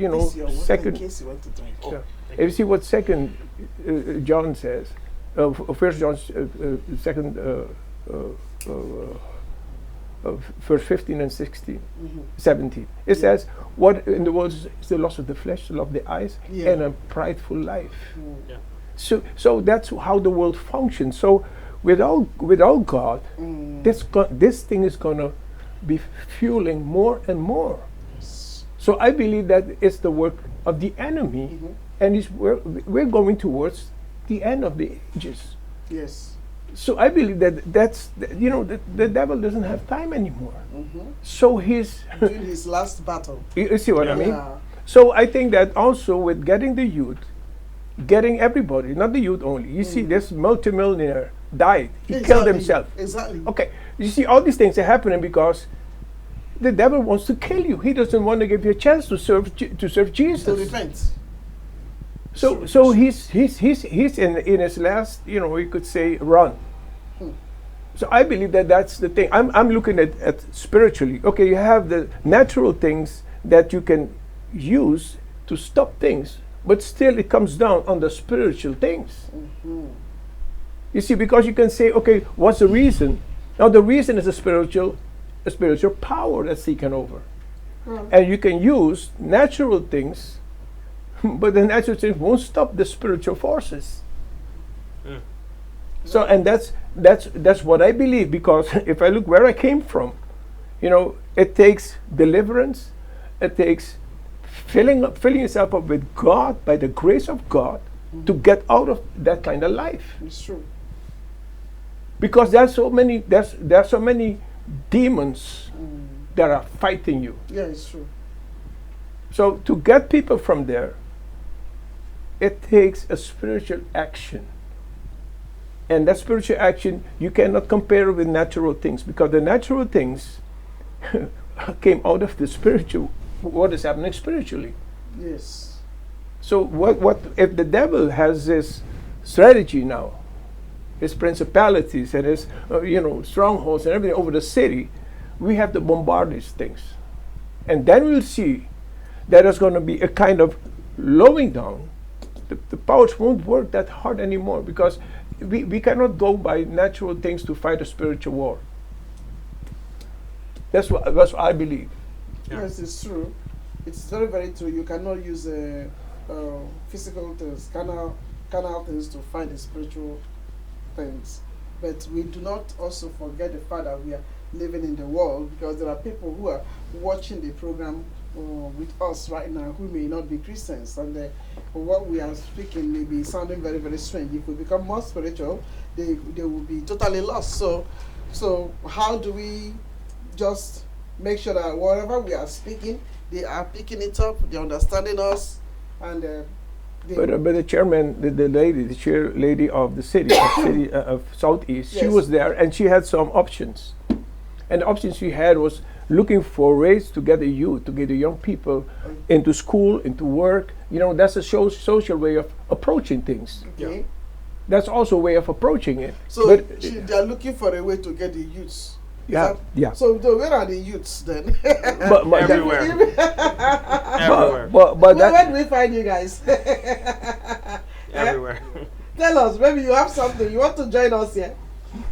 second. In case you want to drink. If you see what Second John says, First John second verse 15 and 16, 17. It says, what in the world is the lust of the flesh, the love of the eyes, and a prideful life. So that's how the world functions. So without God, this thing is going to be fueling more and more. So I believe that it's the work of the enemy, and we're going towards the end of the ages. Yes. So I believe that the devil doesn't have time anymore. So he's doing his last battle. You see what I mean? Yeah. So I think that also with getting the youth, getting everybody, not the youth only. You see, this multimillionaire died. He killed himself. Exactly. Okay. You see, all these things are happening because the devil wants to kill you. He doesn't want to give you a chance to serve Jesus. To repent. So he's in his last, you could say, run. So I believe that that's the thing. I'm looking at spiritually. Okay, you have the natural things that you can use to stop things, but still it comes down on the spiritual things. You see, because you can say, okay, what's the reason? Now the reason is a spiritual power that's taken over, and you can use natural things. But the natural things won't stop the spiritual forces. So, and that's what I believe, because if I look where I came from, it takes deliverance, it takes filling yourself up with God by the grace of God to get out of that kind of life. It's true. Because there's so many demons that are fighting you. Yeah, it's true. So to get people from there, it takes a spiritual action. And that spiritual action, you cannot compare with natural things, because the natural things came out of the spiritual, what is happening spiritually. Yes. So what if the devil has this strategy now, his principalities and his strongholds and everything over the city, we have to bombard these things. And then we'll see that there's going to be a kind of lowering down. The powers won't work that hard anymore, because we cannot go by natural things to fight a spiritual war. That's what I believe. Yes, it's true. It's very, very true. You cannot use physical things, carnal things to fight the spiritual things. But we do not also forget the fact that we are living in the world, because there are people who are watching the program with us right now who may not be Christians, and what we are speaking may be sounding very, very strange. If we become more spiritual, they will be totally lost. So how do we just make sure that whatever we are speaking, they are picking it up, they're understanding us, and But the chairman, the chair lady of the city, of Southeast, she Yes. was there and she had some options. And the options she had was looking for ways to get the youth, to get the young people into school, into work. You know, that's a social way of approaching things. Okay. That's also a way of approaching it. So But they are looking for a way to get the youths. Is yeah, that- yeah. So where are the youths then? But Everywhere. Everywhere. but where that, do we find you guys? Everywhere. Tell us, maybe you have something you want to join us here.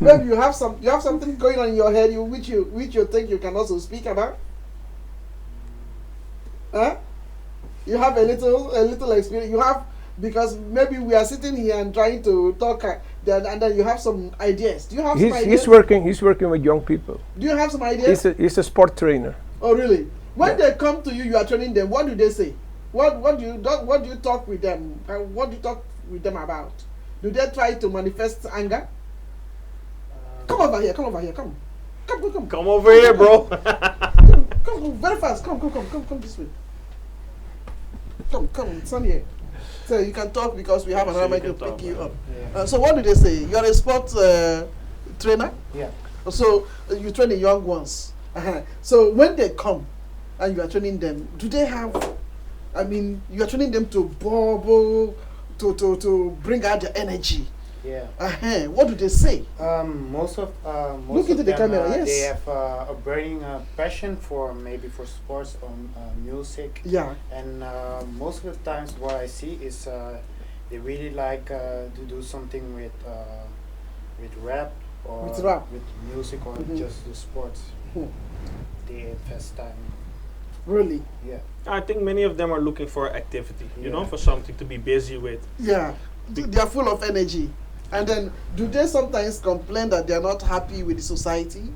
Maybe you have something going on in your head which you think you can also speak about. Huh? You have a little experience. You have, because maybe we are sitting here and trying to talk, and then you have some ideas. Do you have some ideas? he's working with young people. Do you have some ideas? He's a sport trainer. Oh, really? When Yeah. they come to you, you are training them. What do they say? What do you talk with them? What do you talk with them about? Do they try to manifest anger? Come over here. Come. Come over here, bro. Come, very fast. Come this way. Come, stand here. So you can talk because we have So another you mic to can talk, pick you man. up. Yeah. So what do they say? You are a sports trainer. Yeah. So you train the young ones. So when they come and you are training them, do they have? I mean, you are training them to bubble, to bring out the energy. Yeah. What do they say? Most Look of into the them, camera, yes. they have a burning passion for maybe for sports or music. Yeah. And most of the times, what I see is they really like to do something with rap or With rap. with music or Mhm. just the sports. Mhm. They invest time. Really? Yeah. I think many of them are looking for activity, you know, Yeah. for something to be busy with. Yeah. They are full of energy. And then, do they sometimes complain that they are not happy with the society?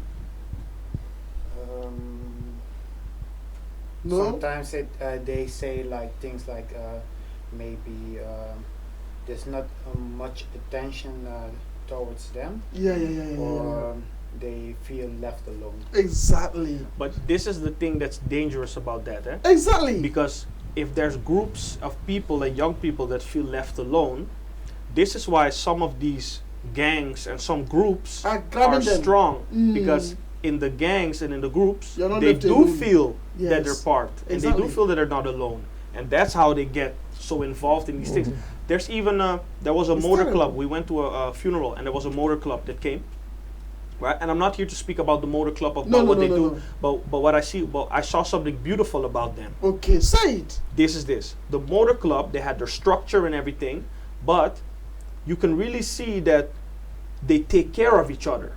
No. Sometimes they say like things like maybe there's not much attention towards them, Yeah. or they feel left alone. Exactly. But this is the thing that's dangerous about that, eh? Exactly. Because if there's groups of people and young people that feel left alone, this is why some of these gangs and some groups Are grabbing are them. strong. Mm. Because in the gangs and in the groups, You're not they left do alone. feel that Yes. they're part. And they Exactly. do feel that they're not alone. And that's how they get so involved in these things. There's even there was a It's motor terrible. club. We went to a funeral and there was a motor club that came. Right? And I'm not here to speak about the motor club, about No, what no, they no, do, no. but what I see, I saw something beautiful about them. Okay, say it. This is this. The motor club, they had their structure and everything, but you can really see that they take care of each other.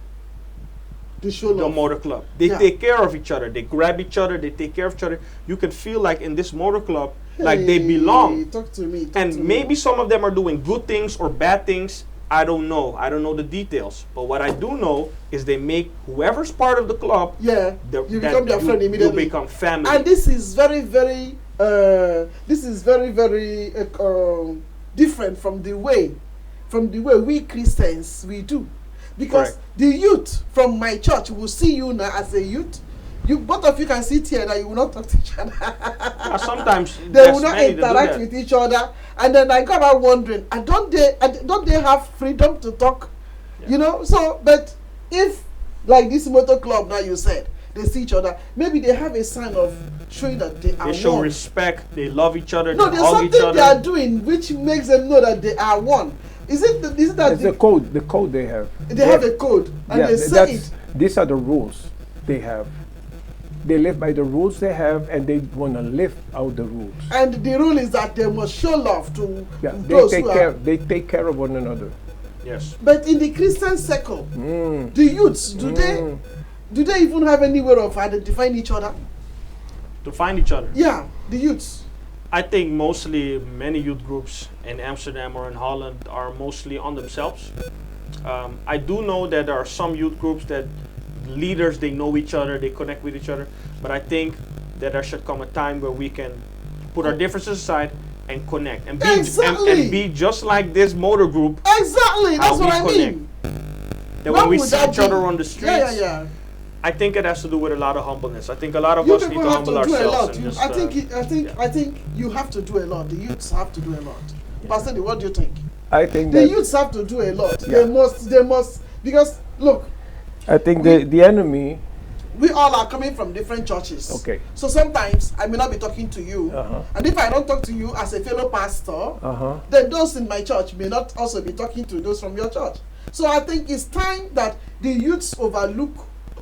The show The love. motor club. They Yeah. take care of each other. They grab each other. They take care of each other. You can feel like in this motor club, like they Hey, belong. Talk to me. talk And to me. maybe some of them are doing good things or bad things. I don't know. I don't know the details. But what I do know is they make whoever's part of the club, Yeah, you become their friend you immediately. become family. And this is very, very, different from the way we Christians we do, because Correct. the youth from my church will see you now as a youth. You both of you can sit here and you will not talk to each other. Sometimes They there's will not many that do interact that. with each other, and then I come out wondering, and don't they have freedom to talk? Yeah. You know. So, but if like this motor club now, you said they see each other, maybe they have a sign of showing that they are They show one. respect. They love each other. No, they there's hug each something other. they are doing which makes them know that they are one. Is it that It's the code they have. they have a code and Yeah, they say that's, it? these are the rules they have. They live by the rules they have, and they want to live out the rules. And the rule is that they must show love to Yeah, those who are. they take care of one another. Yes. But in the Christian circle, Mm. the youths do they even have any way of identifying each other? To find each other. Yeah, the youths. I think mostly many youth groups in Amsterdam or in Holland are mostly on themselves. I do know that there are some youth groups that leaders, they know each other, they connect with each other, but I think that there should come a time where we can put our differences aside and connect and be, Exactly. and be just like this motor group. Exactly, How that's what we I connect. mean. That What when we would see that each other be? on the streets, Yeah. I think it has to do with a lot of humbleness. I think a lot of You us need people to have to humble do a ourselves. lot. And just, I think you have to do a lot. The youths have to do a lot. Pastor, what do you think? I think The that youths have to do a lot. Yeah. They must, because look, I think the enemy. we all are coming from different churches. Okay. So sometimes I may not be talking to you, Uh-huh. and if I don't talk to you as a fellow pastor, Uh-huh. then those in my church may not also be talking to those from your church. So I think it's time that the youths overlook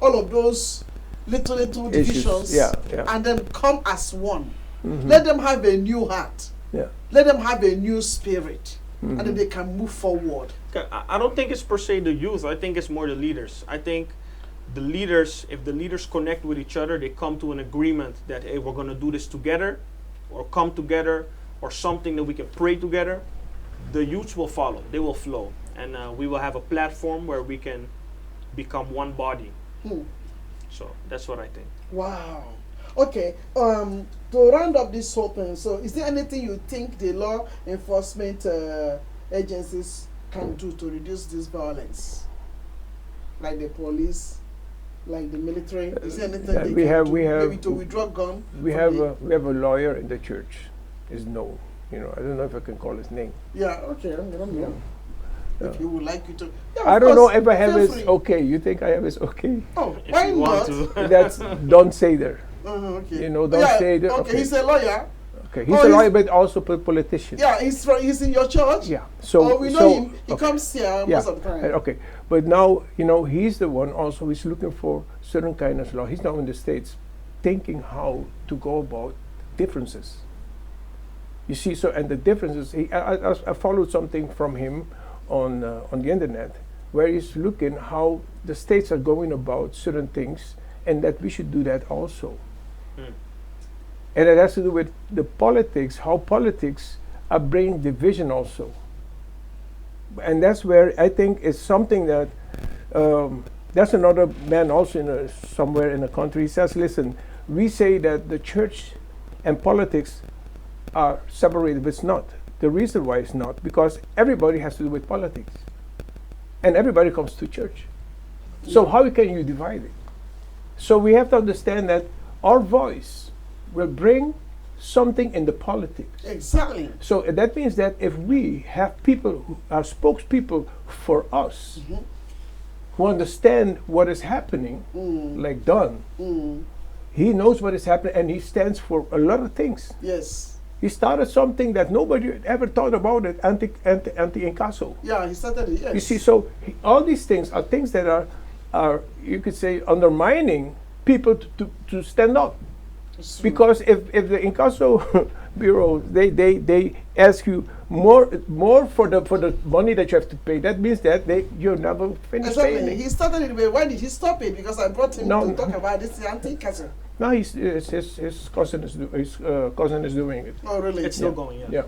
all of those little Issues. divisions, Yeah, yeah. and then come as one. Mhm. Let them have a new heart. Yeah. Let them have a new spirit, Mhm. and then they can move forward. I don't think it's per se the youth. I think it's more the leaders. I think the leaders, if the leaders connect with each other, they come to an agreement that, hey, we're going to do this together, or come together, or something that we can pray together. The youths will follow. They will flow. And we will have a platform where we can become one body. Hmm. So that's what I think. Wow. Okay. To round up this whole thing, so is there anything you think the law enforcement agencies can do to reduce this violence, like the police, like the military? Is there anything Yeah, they we can have- do? we have- maybe to withdraw gun? We from have the- a lawyer in the church. Is known. I don't know if I can call his name. Yeah. Okay. I'm gonna know. If you would like you to. Yeah, I of don't know course, if I have feel his free. okay. You think I have his okay? Oh, If why you not? want to. That's don't say there. Okay. You know, don't Yeah, say that. Okay, Okay. he's a lawyer. Okay, he's Oh, a he's- lawyer, but also politician. Yeah, he's in your church. Yeah. So We know so, him. He okay. comes here Yeah. most of the time. Okay, but now he's the one also who's looking for certain kind of law. He's now in the States, thinking how to go about differences. You see, so and the differences. I followed something from him on the internet, where he's looking how the states are going about certain things, and that we should do that also. Mm. And it has to do with the politics, how politics are bringing division also. And that's where I think it's something that, that's another man also somewhere in the country. He says, listen, we say that the church and politics are separated, but it's not. The reason why it's not, because everybody has to do with politics. And everybody comes to church. So how can you divide it? So we have to understand that our voice will bring something in the politics. Exactly. So that means that if we have people who are spokespeople for us, Mhm. who understand what is happening, like Don, he knows what is happening and he stands for a lot of things. Yes. He started something that nobody ever thought about it, anti-incasso. Yeah, he started it. Yes. You see, so all these things are things that are you could say undermining people to stand up. It's true. Because if the incasso bureau they ask you more for the money that you have to pay, that means that you're never finished paying Exactly. it. He started it. But why did he stop it? Because I brought him No, to no. talk about this anti-castle. No, his cousin is doing it. Oh, really? It's still going, Yeah.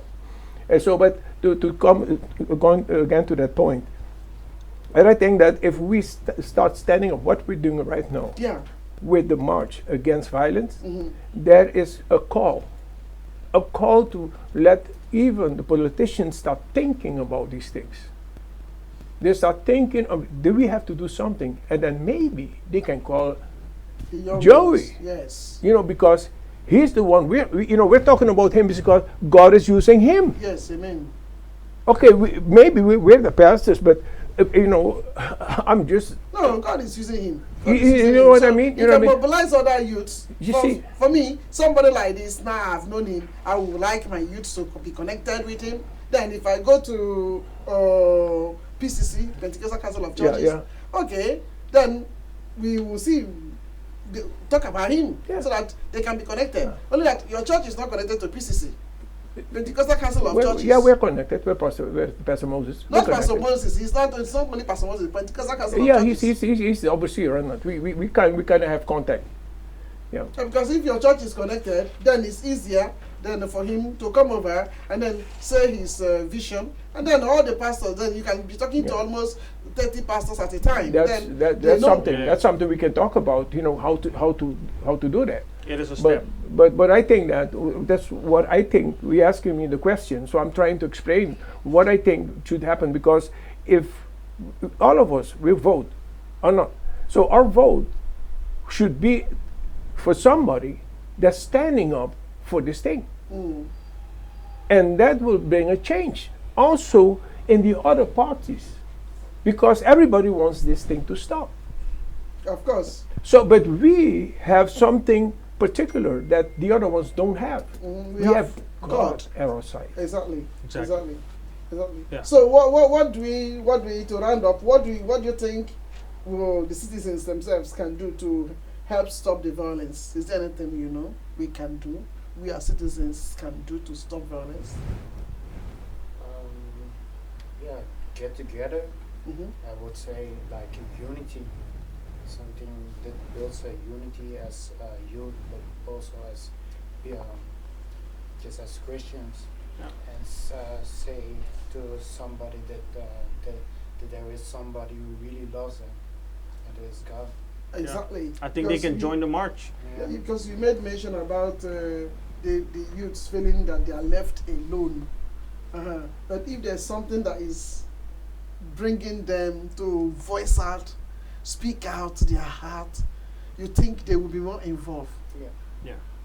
And so, but to come going again to that point, and I think that if we start standing up, what we're doing right now Yeah. with the march against violence, Mhm. there is a call to let even the politicians start thinking about these things. They start thinking of, do we have to do something? And then maybe they can call, The young Joey. ones. Yes. because he's the one, we're talking about him because God is using him. Yes. Amen. Okay, maybe we're the pastors, but I'm just, No, God is using him. God You- is you using know him. what So I mean? He You know can what I mean? mobilize other youths. You for, see- for me, somebody like this, now I've known him, I would like my youths to be connected with him. Then if I go to PCC, Pentecostal Council of Churches, yeah. okay, then we will see, talk about him, Yeah. so that they can be connected. Only that your church is not connected to PCC. Pentecostal Council of Churches. Yeah, we're connected. We're Pastor Moses. Not We're Pastor connected. Moses. It's not only Pastor Moses. Pentecostal Council of Yeah, Churches. he's the overseer, right? We kind of have contact. Yeah. Because if your church is connected, then it's easier then for him to come over and then say his vision, and then all the pastors. Then you can be talking to Yeah. almost 30 pastors at a time. That's Then they that's know. something. Yeah. That's something we can talk about. How to do that. It is a step. But I think that's what I think. You're asking me the question, so I'm trying to explain what I think should happen. Because if all of us will vote or not, so our vote should be for somebody that's standing up for this thing. Mm. And that will bring a change also in the other parties, because everybody wants this thing to stop. Of course. So, but we have something particular that the other ones don't have. We have God at our side. Exactly. Exactly. Yeah. So what do we to round up? What do you think the citizens themselves can do to help stop the violence? Is there anything we can do? We as citizens can do to stop violence? Yeah, get together. Mm-hmm. I would say like unity, something that builds a unity as youth, but also as just as Christians, Yeah. and say to somebody that there is somebody who really loves them, and it is God. Exactly. I think they can join the march. Yeah, because you made mention about the youths feeling that they are left alone. But if there's something that is bringing them to voice out, speak out their heart, you think they will be more involved. Yeah.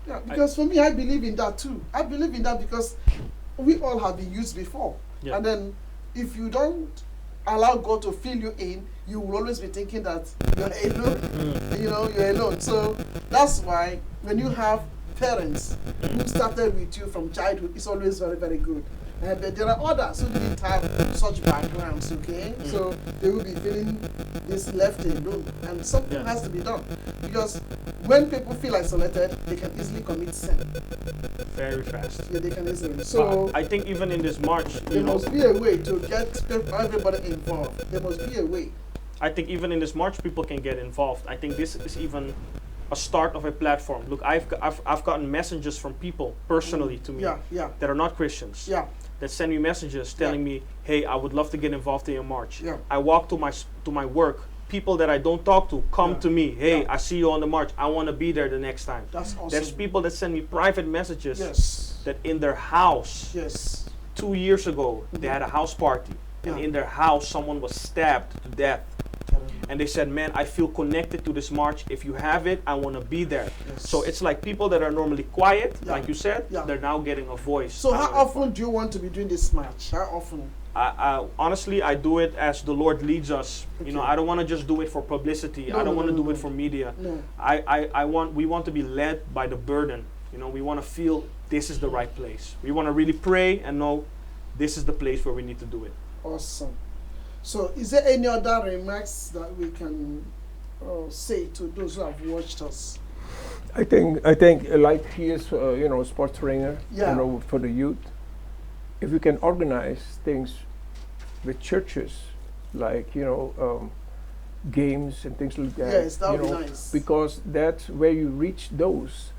Yeah, because for me, I believe in that too. I believe in that because we all have been used before. Yeah. And then if you don't allow God to fill you in, you will always be thinking that you're alone. You're alone. So that's why when you have parents who started with you from childhood, it's always very, very good. But there are others who didn't have such backgrounds, okay? So they will be feeling this left alone. And something has to be done. Because when people feel isolated, they can easily commit sin. Very fast. Yeah, they can easily. So I think even in this march, there must be a way to get everybody involved. There must be a way. I think even in this march, people can get involved. I think this is even a start of a platform. Look, I've gotten messages from people personally to me that are not Christians. Yeah. That send me messages telling me, "Hey, I would love to get involved in your march." Yeah. I walk to my work. People that I don't talk to come to me. "Hey, I see you on the march. I want to be there the next time." That's awesome. There's people that send me private messages Yes. that in their house, Yes. 2 years ago, they had a house party. And Yeah. in their house, someone was stabbed to death. And they said, "Man, I feel connected to this march. If you have it, I want to be there." Yes. So it's like people that are normally quiet, Yeah. like you said, Yeah. they're now getting a voice. So out how of it. often do you want to be doing this match? How often? Honestly, I do it as the Lord leads us. You know, Okay. I don't want to just do it for publicity. No, I don't no, want to no, do no. it for media. No. We want to be led by the burden. You know, we want to feel this is the right place. We want to really pray and know this is the place where we need to do it. Awesome. So is there any other remarks that we can say to those who have watched us? I think like he is, sports trainer, Yeah. for the youth. If we can organize things with churches, like games and things like that. Yes, that would be nice. Because that's where you reach those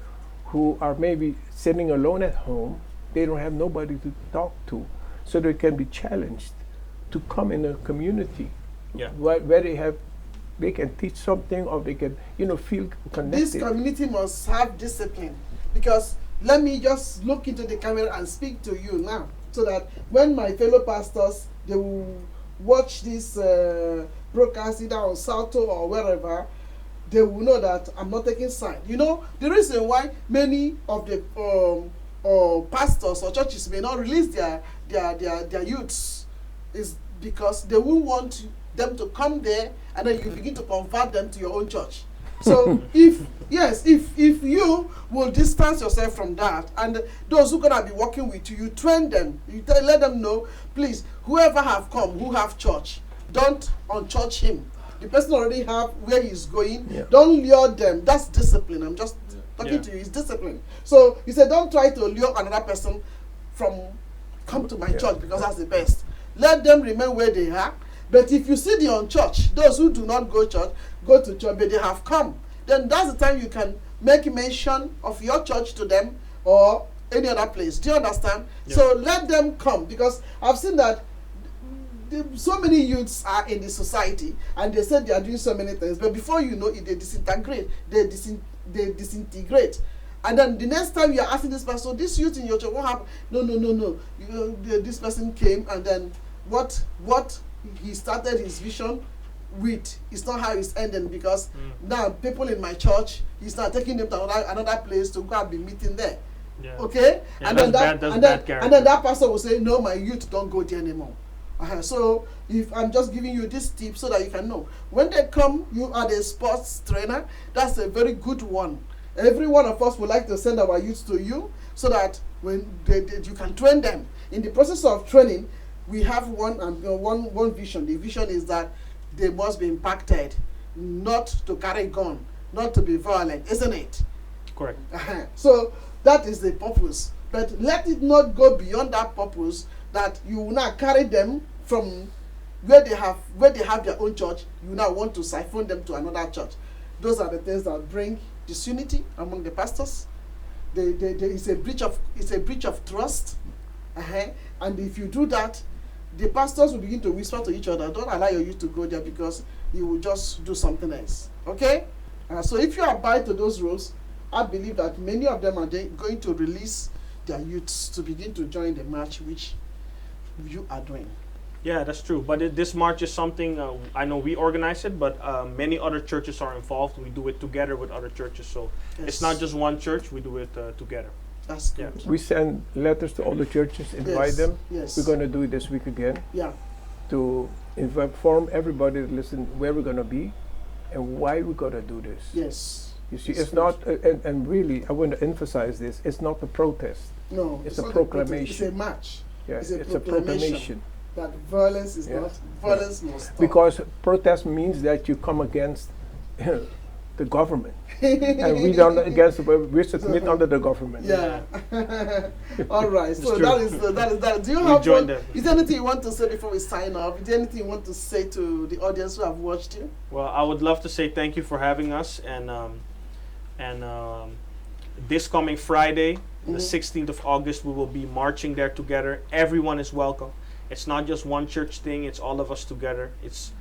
who are maybe sitting alone at home. They don't have nobody to talk to, so they can be challenged to come in a community Yeah. where they can teach something, or they can feel connected. This community must have discipline, because let me just look into the camera and speak to you now, so that when my fellow pastors, they will watch this broadcast either on Salto or wherever, they will know that I'm not taking side. The reason why many of the pastors or churches may not release their youths is because they won't want them to come there and then you begin to convert them to your own church. So if you will distance yourself from that, and those who are gonna be working with you, you train them, let them know, please, whoever have come, who have church, don't unchurch him. The person already have where he's going. Yeah. Don't lure them. That's discipline. I'm just talking to you. It's discipline. So he said, don't try to lure another person from come to my church because that's the best. Let them remain where they are. But if you see the unchurched, those who do not go to church, but they have come, then that's the time you can make mention of your church to them or any other place. Do you understand? Yeah. So let them come, because I've seen that so many youths are in the society and they said they are doing so many things, but before you know it, they disintegrate. They disintegrate. And then the next time you are asking this person, this youth in your church, what happened? No. This person came, and then what he started his vision with is not how it's ending, because now people in my church, he's not taking them to another place to go and be meeting there. Yeah. Okay? Yeah, and that's then that bad- that's and then bad character. and then that pastor will say, no, my youth don't go there anymore. So if I'm just giving you this tip so that you can know. When they come, you are the sports trainer, that's a very good one. Every one of us would like to send our youth to you so that when you can train them. In the process of training, we have one vision. The vision is that they must be impacted, not to carry gun, not to be violent, isn't it? Correct. So that is the purpose. But let it not go beyond that purpose, that you will not carry them from where they have their own church. You now want to siphon them to another church. Those are the things that bring disunity among the pastors. It's a breach of trust. And if you do that, the pastors will begin to whisper to each other, don't allow your youth to go there because you will just do something else. Okay? So if you abide to those rules, I believe that many of them are going to release their youths to begin to join the march which you are doing. Yeah, that's true. But this march is something, I know we organize it, but many other churches are involved. We do it together with other churches. So it's not just one church, we do it together. That's good. Yeah. We send letters to all the churches, invite them. Yes. We're going to do it this week again Yeah. to inform everybody to listen where we're going to be and why we're going to do this. Yes. You see, It's it's not, and really, I want to emphasize this, it's not a protest. No. It's a not proclamation. It's a march. Yeah, It's a it's a proclamation. proclamation. That violence is Yeah. not, violence must stop. Because protest means that you come against the government. And we don't against, we submit under the government. Yeah. All right. So true. that is that. Do you We have join one? them. Is there anything you want to say before we sign off? Is there anything you want to say to the audience who have watched you? Well, I would love to say thank you for having us, and this coming Friday, the 16th of August, we will be marching there together. Everyone is welcome. It's not just one church thing; it's all of us together. It's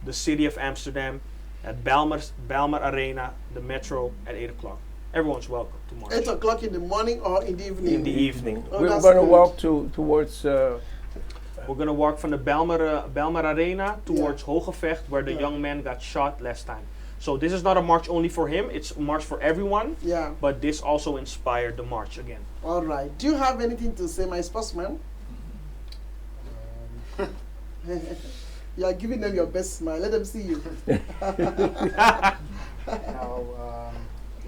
the city of Amsterdam at Belmer Arena, the Metro at 8 o'clock. Everyone's welcome to march. 8 o'clock in the morning or in the evening? In the evening. Oh, We're that's going to good. walk towards. We're gonna walk from the Belmer Arena towards Hogevecht, where the Yeah. young man got shot last time. So this is not a march only for him; it's a march for everyone. Yeah. But this also inspired the march again. All right. Do you have anything to say, my sportsman? You are giving them your best smile. Let them see you.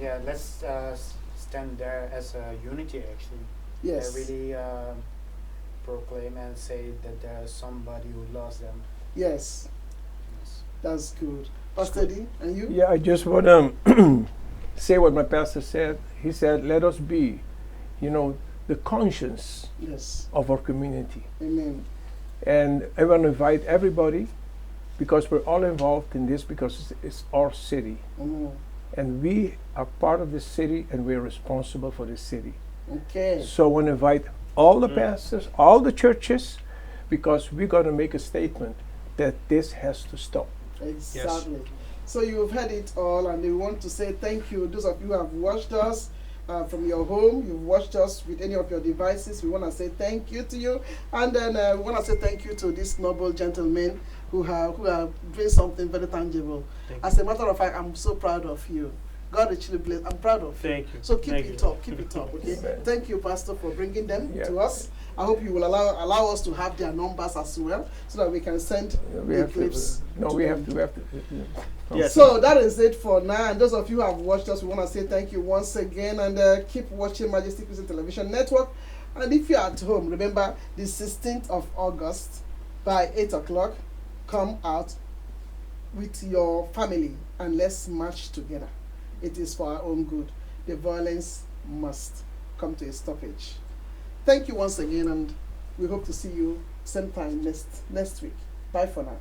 Yeah, let's stand there as a unity actually. Yes. Really proclaim and say that there's somebody who loves them. Yes. Yes. That's good. Pastor D, and you? Yeah, I just want to say what my pastor said. He said, let us be, the conscience Yes. of our community. Amen. And I want to invite everybody, because we're all involved in this, because it's our city. Mm. And we are part of this city, and we're responsible for this city. Okay. So I want to invite all the pastors, all the churches, because we're going to make a statement that this has to stop. Exactly. So you've heard it all, and we want to say thank you. Those of you who have watched us from your home, you've watched us with any of your devices, we want to say thank you to you. And then we want to say thank you to these noble gentlemen who are doing something very tangible. Thank As a matter of fact, I'm so proud of you. God richly bless. I'm proud of you. Thank you. So keep Thank it you. up. Keep it up. Okay. Amen. Thank you, Pastor, for bringing them Yeah. to us. I hope you will allow us to have their numbers as well, so that we can send We the have clips. to. No, to we them. have to. Yes. So that is it for now. And those of you who have watched us, we want to say thank you once again, and keep watching Majestic Christian Television Network. And if you're at home, remember the 16th of August by 8 o'clock, come out with your family and let's march together. It is for our own good. The violence must come to a stoppage. Thank you once again, and we hope to see you same time next week. Bye for now.